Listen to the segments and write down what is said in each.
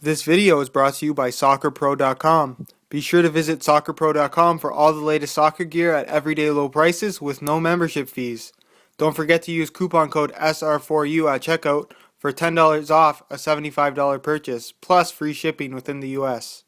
This video is brought to you by SoccerPro.com. Be sure to visit SoccerPro.com for all the latest soccer gear at everyday low prices with no membership fees. Don't forget to use coupon code SR4U at checkout for $10 off a $75 purchase, plus free shipping within the US.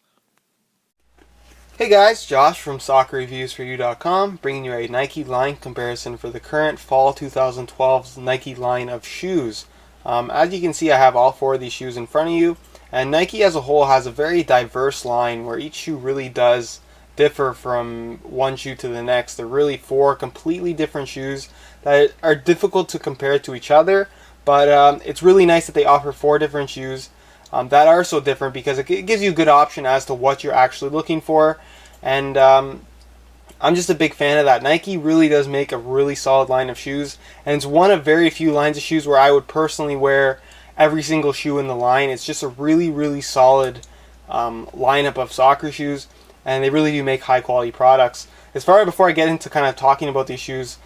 Hey guys, Josh from SoccerReviewsForYou.com bringing you a Nike line comparison for the current Fall 2012 Nike line of shoes. As you can see, I have all four of these shoes in front of you. And Nike as a whole has a very diverse line where each shoe really does differ from one shoe to the next. They're really four completely different shoes that are difficult to compare to each other, but it's really nice that they offer four different shoes that are so different because it gives you a good option as to what you're actually looking for. And I'm just a big fan of that. Nike really does make a really solid line of shoes, and it's one of very few lines of shoes where I would personally wear every single shoe in the line. It's just a really solid lineup of soccer shoes, and they really do make high quality products. Before I get into kind of talking about these shoes,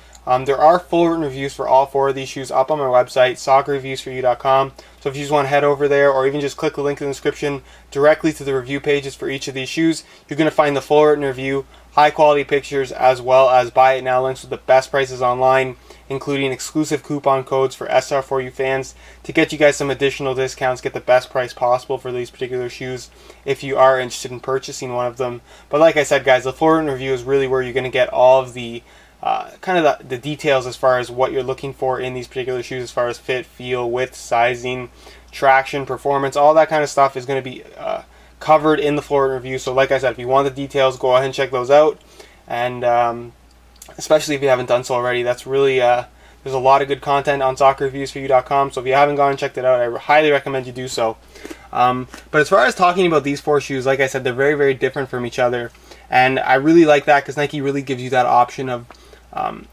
there are full written reviews for all four of these shoes up on my website, SoccerReviewsForYou.com. So if you just want to head over there, or even just click the link in the description directly to the review pages for each of these shoes, you're going to find the full written review, high quality pictures, as well as buy it now links with the best prices online, including exclusive coupon codes for SR4U fans to get you guys some additional discounts, get the best price possible for these particular shoes if you are interested in purchasing one of them. But like I said, guys, the full written review is really where you're going to get all of the the details as far as what you're looking for in these particular shoes, as far as fit, feel, width, sizing, traction, performance, all that kind of stuff is going to be covered in the full written review. So like I said, if you want the details, go ahead and check those out. And especially if you haven't done so already, that's really there's a lot of good content on SoccerReviewsForYou.com. So if you haven't gone and checked it out, I highly recommend you do so. But as far as talking about these four shoes, like I said, they're very different from each other, and I really like that because Nike really gives you that option of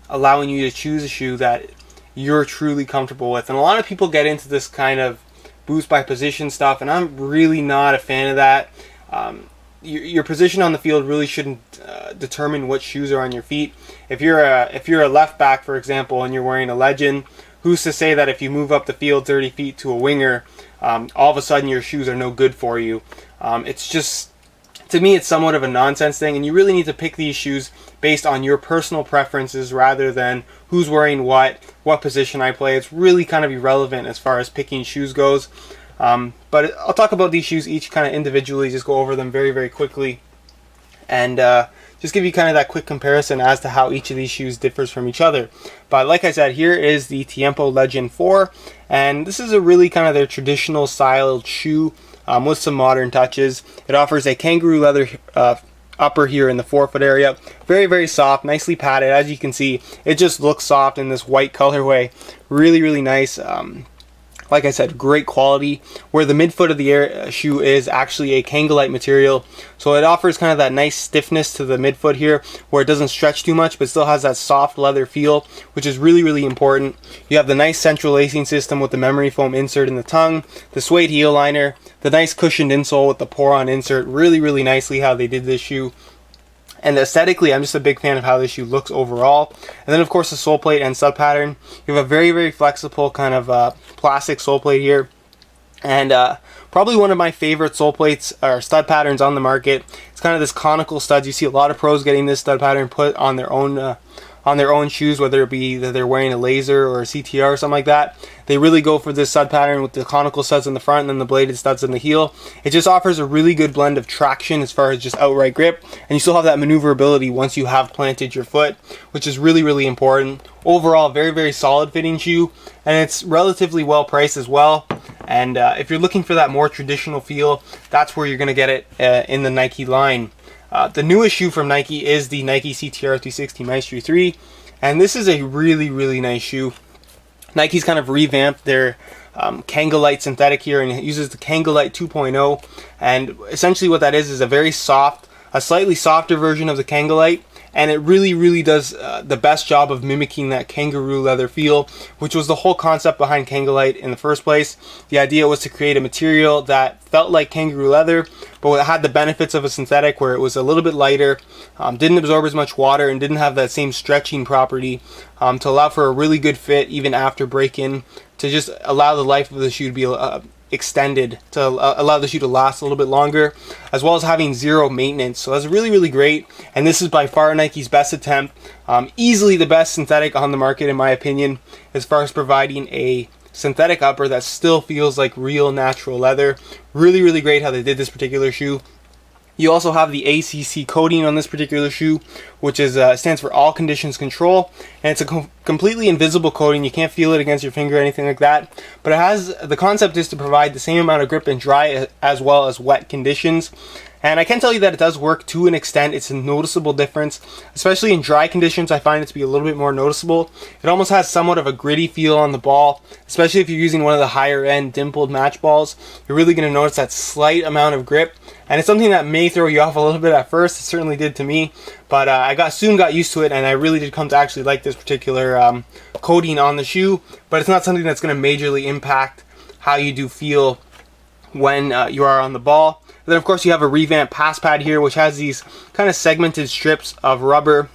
allowing you to choose a shoe that you're truly comfortable with. And a lot of people get into this kind of boost by position stuff, and I'm really not a fan of that. Your position on the field really shouldn't determine what shoes are on your feet. If you're a left back, for example, and you're wearing a Legend, who's to say that if you move up the field 30 feet to a winger, all of a sudden your shoes are no good for you? It's just, to me, it's somewhat of a nonsense thing, and you really need to pick these shoes based on your personal preferences rather than who's wearing what position I play. It's really kind of irrelevant as far as picking shoes goes. But I'll talk about these shoes each kind of individually, just go over them very quickly, and just give you kind of that quick comparison as to how each of these shoes differs from each other. But like I said, here is the Tiempo Legend IV, and this is a really kind of their traditional styled shoe with some modern touches. It offers a kangaroo leather upper here in the forefoot area, very soft, nicely padded. As you can see, it just looks soft in this white colorway. Really nice. Like I said, great quality. Where the midfoot of the shoe is actually a Kangolite material, so it offers kind of that nice stiffness to the midfoot here, where it doesn't stretch too much, but still has that soft leather feel, which is really important. You have the nice central lacing system with the memory foam insert in the tongue, the suede heel liner, the nice cushioned insole with the pour-on insert. Really nicely how they did this shoe. And aesthetically, I'm just a big fan of how this shoe looks overall. And then, of course, the sole plate and stud pattern. You have a very flexible kind of plastic sole plate here. And probably one of my favorite sole plates or stud patterns on the market. It's kind of this conical studs. You see a lot of pros getting this stud pattern put on their own shoes, whether it be that they're wearing a laser or a CTR or something like that. They really go for this stud pattern with the conical studs in the front and then the bladed studs in the heel. It just offers a really good blend of traction as far as just outright grip, and you still have that maneuverability once you have planted your foot, which is really important. Overall, very solid fitting shoe, and it's relatively well priced as well. And if you're looking for that more traditional feel, that's where you're going to get it in the Nike line. The newest shoe from Nike is the Nike CTR 360 Maestro 3, and this is a really nice shoe. Nike's kind of revamped their Kangolite synthetic here, and it uses the Kangolite 2.0, and essentially what that is a very soft, a slightly softer version of the Kangolite, and it really does the best job of mimicking that kangaroo leather feel, which was the whole concept behind Kangolite in the first place. The idea was to create a material that felt like kangaroo leather, but it had the benefits of a synthetic, where it was a little bit lighter, didn't absorb as much water, and didn't have that same stretching property to allow for a really good fit even after break-in, to just allow the life of the shoe to be extended to allow the shoe to last a little bit longer, as well as having zero maintenance. So that's really great, and this is by far Nike's best attempt, easily the best synthetic on the market in my opinion, as far as providing a synthetic upper that still feels like real natural leather. Really great how they did this particular shoe. You also have the ACC coating on this particular shoe, which is stands for All Conditions Control, and it's a completely invisible coating. You can't feel it against your finger or anything like that, but it has, the concept is to provide the same amount of grip in dry as well as wet conditions. And I can tell you that it does work to an extent. It's a noticeable difference, especially in dry conditions. I find it to be a little bit more noticeable. It almost has somewhat of a gritty feel on the ball, especially if you're using one of the higher end dimpled match balls. You're really going to notice that slight amount of grip, and it's something that may throw you off a little bit at first. It certainly did to me, but I soon got used to it, and I really did come to actually like this particular coating on the shoe. But it's not something that's going to majorly impact how you do feel when you are on the ball. And then of course you have a revamped pass pad here, which has these kind of segmented strips of rubber,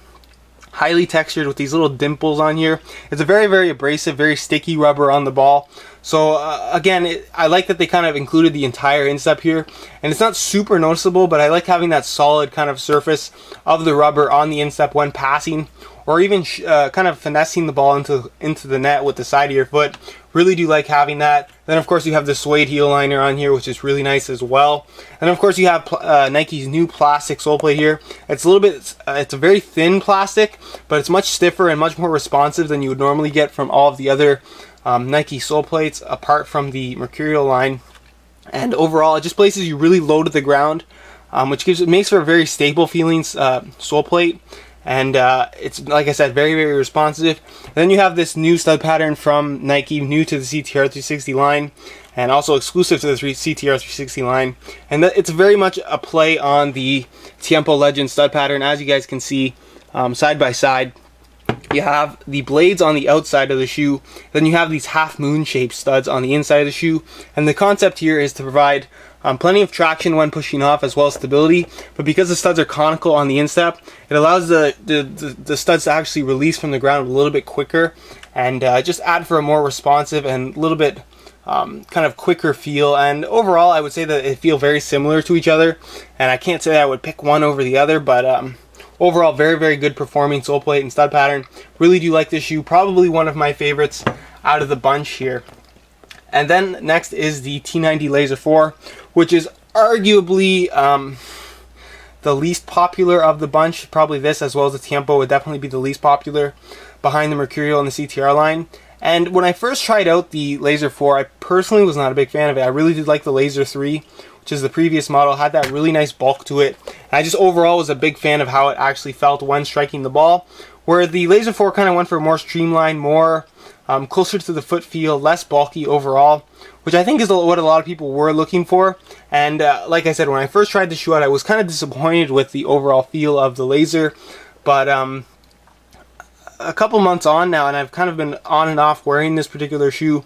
highly textured with these little dimples on here. It's a very abrasive, very sticky rubber on the ball. So again, I like that they kind of included the entire instep here, and it's not super noticeable, but I like having that solid kind of surface of the rubber on the instep when passing, or even kind of finessing the ball into the net with the side of your foot. Really do like having that. Then of course you have the suede heel liner on here, which is really nice as well. And of course you have Nike's new plastic sole plate here. It's a little bit, it's a very thin plastic, but it's much stiffer and much more responsive than you would normally get from all of the other Nike sole plates, apart from the Mercurial line. And overall, it just places you really low to the ground, which makes for a very stable feeling sole plate. And it's, like I said, very responsive. And then you have this new stud pattern from Nike, new to the CTR 360 line, and also exclusive to the CTR 360 line. And it's very much a play on the Tiempo Legend stud pattern, as you guys can see side by side. You have the blades on the outside of the shoe, then you have these half moon shaped studs on the inside of the shoe, and the concept here is to provide plenty of traction when pushing off, as well as stability. But because the studs are conical on the instep, it allows the studs to actually release from the ground a little bit quicker, and just add for a more responsive and a little bit kind of quicker feel. And overall, I would say that they feel very similar to each other, and I can't say that I would pick one over the other, but overall, very good performing sole plate and stud pattern. Really do like this shoe. Probably one of my favorites out of the bunch here. And then next is the T90 Laser IV, which is arguably the least popular of the bunch. Probably this, as well as the Tiempo, would definitely be the least popular behind the Mercurial and the CTR line. And when I first tried out the Laser IV, I personally was not a big fan of it. I really did like the Laser III, which is the previous model. Had that really nice bulk to it. And I just overall was a big fan of how it actually felt when striking the ball, where the Laser IV kind of went for more streamlined, more closer to the foot feel, less bulky overall, which I think is what a lot of people were looking for. And like I said, when I first tried the shoe out, I was kind of disappointed with the overall feel of the Laser. But a couple months on now, and I've kind of been on and off wearing this particular shoe,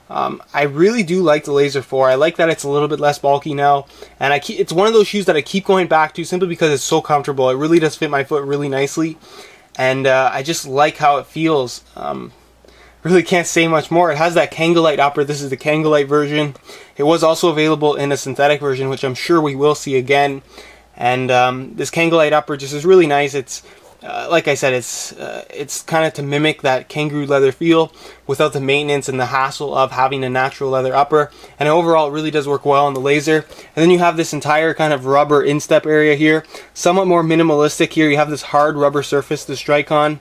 I really do like the Laser IV. I like that it's a little bit less bulky now, and it's one of those shoes that I keep going back to simply because it's so comfortable. It really does fit my foot really nicely, and I just like how it feels. Really can't say much more. It has that Kangolite upper. This is the Kangolite version. It was also available in a synthetic version, which I'm sure we will see again. And this Kangolite upper just is really nice. It's like I said, it's kind of to mimic that kangaroo leather feel without the maintenance and the hassle of having a natural leather upper. And overall, it really does work well on the Laser. And then you have this entire kind of rubber instep area here, somewhat more minimalistic here. You have this hard rubber surface to strike on,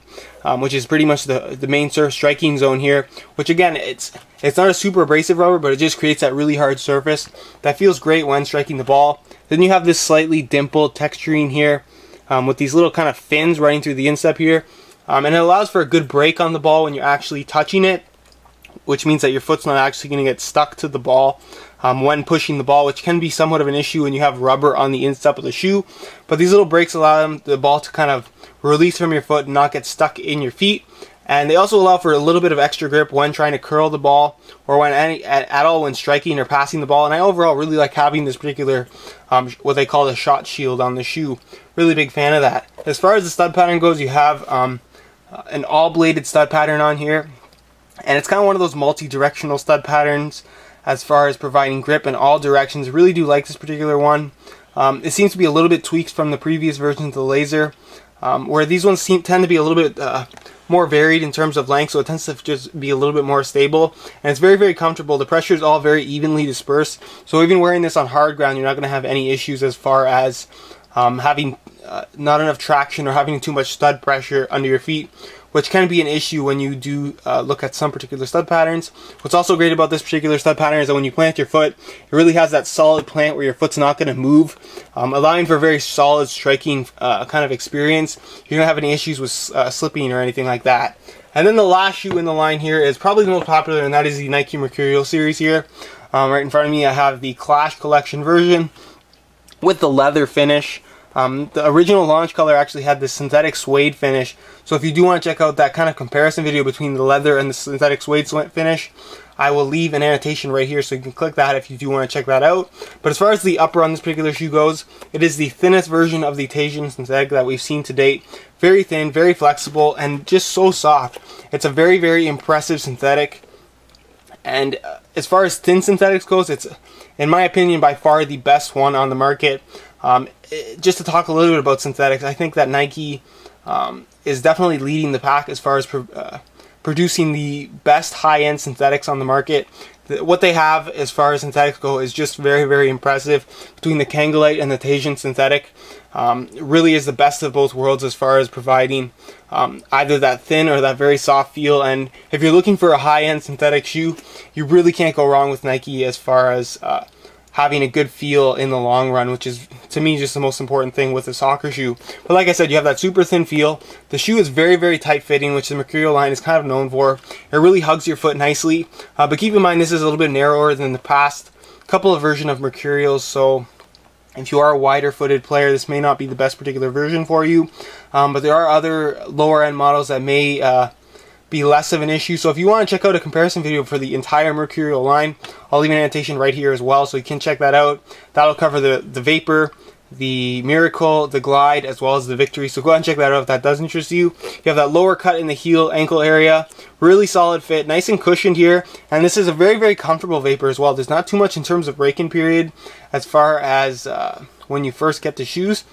which is pretty much the main striking zone here. Which again, it's not a super abrasive rubber, but it just creates that really hard surface that feels great when striking the ball. Then you have this slightly dimpled texturing here, with these little kind of fins running through the instep here, and it allows for a good break on the ball when you're actually touching it, which means that your foot's not actually going to get stuck to the ball when pushing the ball, which can be somewhat of an issue when you have rubber on the instep of the shoe. But these little breaks allow the ball to kind of release from your foot and not get stuck in your feet. And they also allow for a little bit of extra grip when trying to curl the ball, or when at all when striking or passing the ball. And I overall really like having this particular what they call the shot shield on the shoe. Really big fan of that. As far as the stud pattern goes, you have an all bladed stud pattern on here, and it's kind of one of those multi-directional stud patterns, as far as providing grip in all directions. I really do like this particular one. It seems to be a little bit tweaked from the previous versions of the Laser, where these ones tend to be a little bit more varied in terms of length, so it tends to just be a little bit more stable, and it's very, very comfortable. The pressure is all very evenly dispersed, so even wearing this on hard ground, you're not going to have any issues as far as having not enough traction or having too much stud pressure under your feet, which can be an issue when you do look at some particular stud patterns. What's also great about this particular stud pattern is that when you plant your foot, it really has that solid plant where your foot's not going to move, allowing for a very solid striking kind of experience. You don't have any issues with slipping or anything like that. And then the last shoe in the line here is probably the most popular, and that is the Nike Mercurial series here. Right in front of me I have the Clash Collection version with the leather finish. The original launch color actually had this synthetic suede finish, so if you do want to check out that kind of comparison video between the leather and the synthetic suede finish, I will leave an annotation right here so you can click that if you do want to check that out. But as far as the upper on this particular shoe goes, it is the thinnest version of the Tahitian synthetic that we've seen to date. Very thin, very flexible, and just so soft. It's a very, very impressive synthetic. And as far as thin synthetics goes, it's, in my opinion, by far the best one on the market. Just to talk a little bit about synthetics, I think that Nike is definitely leading the pack as far as producing the best high-end synthetics on the market. What they have as far as synthetics go is just very, very impressive. Between the Kangolite and the Tahitian synthetic, it really is the best of both worlds as far as providing either that thin or that very soft feel. And if you're looking for a high-end synthetic shoe, you really can't go wrong with Nike as far as having a good feel in the long run, which is, to me, just the most important thing with a soccer shoe. But like I said, you have that super thin feel. The shoe is very, very tight fitting, which the Mercurial line is kind of known for. It really hugs your foot nicely. But keep in mind, this is a little bit narrower than the past couple of versions of Mercurials, so if you are a wider footed player, this may not be the best particular version for you. But there are other lower end models that may be less of an issue. So if you want to check out a comparison video for the entire Mercurial line, I'll leave an annotation right here as well, so you can check that out. That'll cover the Vapor, the Miracle, the Glide, as well as the Victory. So go ahead and check that out if that does interest you. You have that lower cut in the heel ankle area, really solid fit, nice and cushioned here, and this is a very, very comfortable Vapor as well. There's not too much in terms of break-in period as far as when you first get the shoes,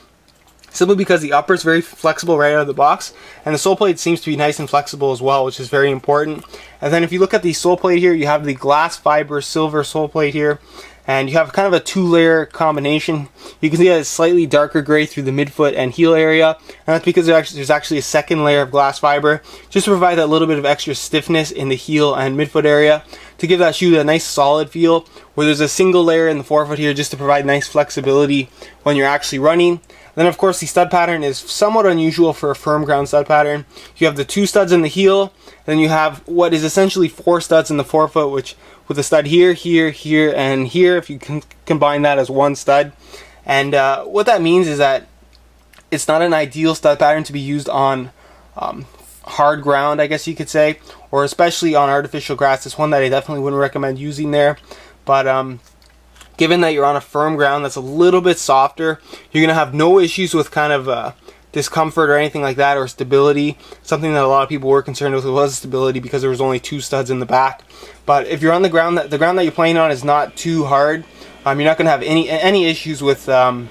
simply because the upper is very flexible right out of the box, and the sole plate seems to be nice and flexible as well, which is very important. And then if you look at the sole plate here, you have the glass fiber silver sole plate here, and you have kind of a two-layer combination. You can see that it's slightly darker gray through the midfoot and heel area, and that's because there's actually a second layer of glass fiber, just to provide that little bit of extra stiffness in the heel and midfoot area, to give that shoe a nice solid feel, where there's a single layer in the forefoot here just to provide nice flexibility when you're actually running. Then of course the stud pattern is somewhat unusual for a firm ground stud pattern. You have the 2 studs in the heel, then you have what is essentially 4 studs in the forefoot, which with a stud here, here, here, and here, if you can combine that as one stud. And what that means is that it's not an ideal stud pattern to be used on hard ground, I guess you could say, or especially on artificial grass. It's one that I definitely wouldn't recommend using there. But given that you're on a firm ground that's a little bit softer, you're going to have no issues with kind of discomfort or anything like that, or stability. Something that a lot of people were concerned with was stability, because there was only 2 studs in the back. But if you're on the ground that you're playing on is not too hard, you're not going to have any issues with kind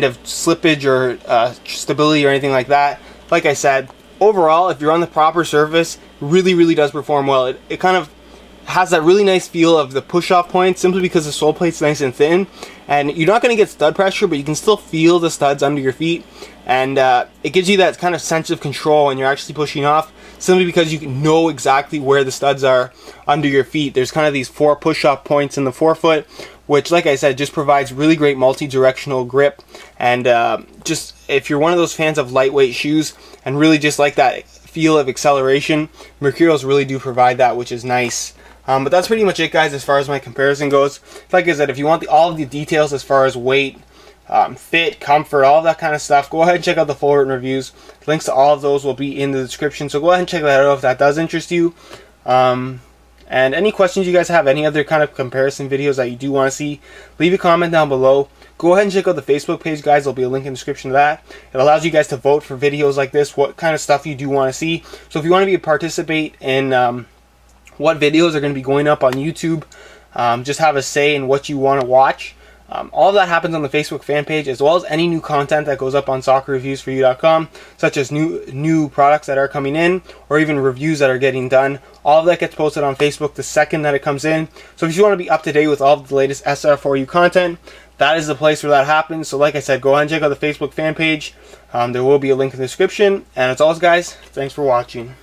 of slippage or stability or anything like that. Like I said, overall, if you're on the proper surface, really, really does perform well. It kind of has that really nice feel of the push-off point, simply because the sole plate's nice and thin, and you're not going to get stud pressure, but you can still feel the studs under your feet, and it gives you that kind of sense of control when you're actually pushing off, simply because you can know exactly where the studs are under your feet. There's kind of these 4 push-off points in the forefoot, which, like I said, just provides really great multi-directional grip. And just if you're one of those fans of lightweight shoes and really just like that feel of acceleration, Mercurials really do provide that, which is nice. But that's pretty much it, guys, as far as my comparison goes. Like I said, if you want all of the details as far as weight, fit, comfort, all of that kind of stuff, go ahead and check out the full written reviews. Links to all of those will be in the description, so go ahead and check that out if that does interest you. And any questions you guys have, any other kind of comparison videos that you do want to see, leave a comment down below. Go ahead and check out the Facebook page, guys. There'll be a link in the description to that. It allows you guys to vote for videos like this, what kind of stuff you do want to see. So if you want to participate in what videos are going to be going up on YouTube. Just have a say in what you want to watch. All of that happens on the Facebook fan page, as well as any new content that goes up on soccerreviewsforyou.com, such as new products that are coming in, or even reviews that are getting done. All of that gets posted on Facebook the second that it comes in. So if you want to be up to date with all of the latest SR4U content, that is the place where that happens. So like I said, go ahead and check out the Facebook fan page. There will be a link in the description. And as always, guys, thanks for watching.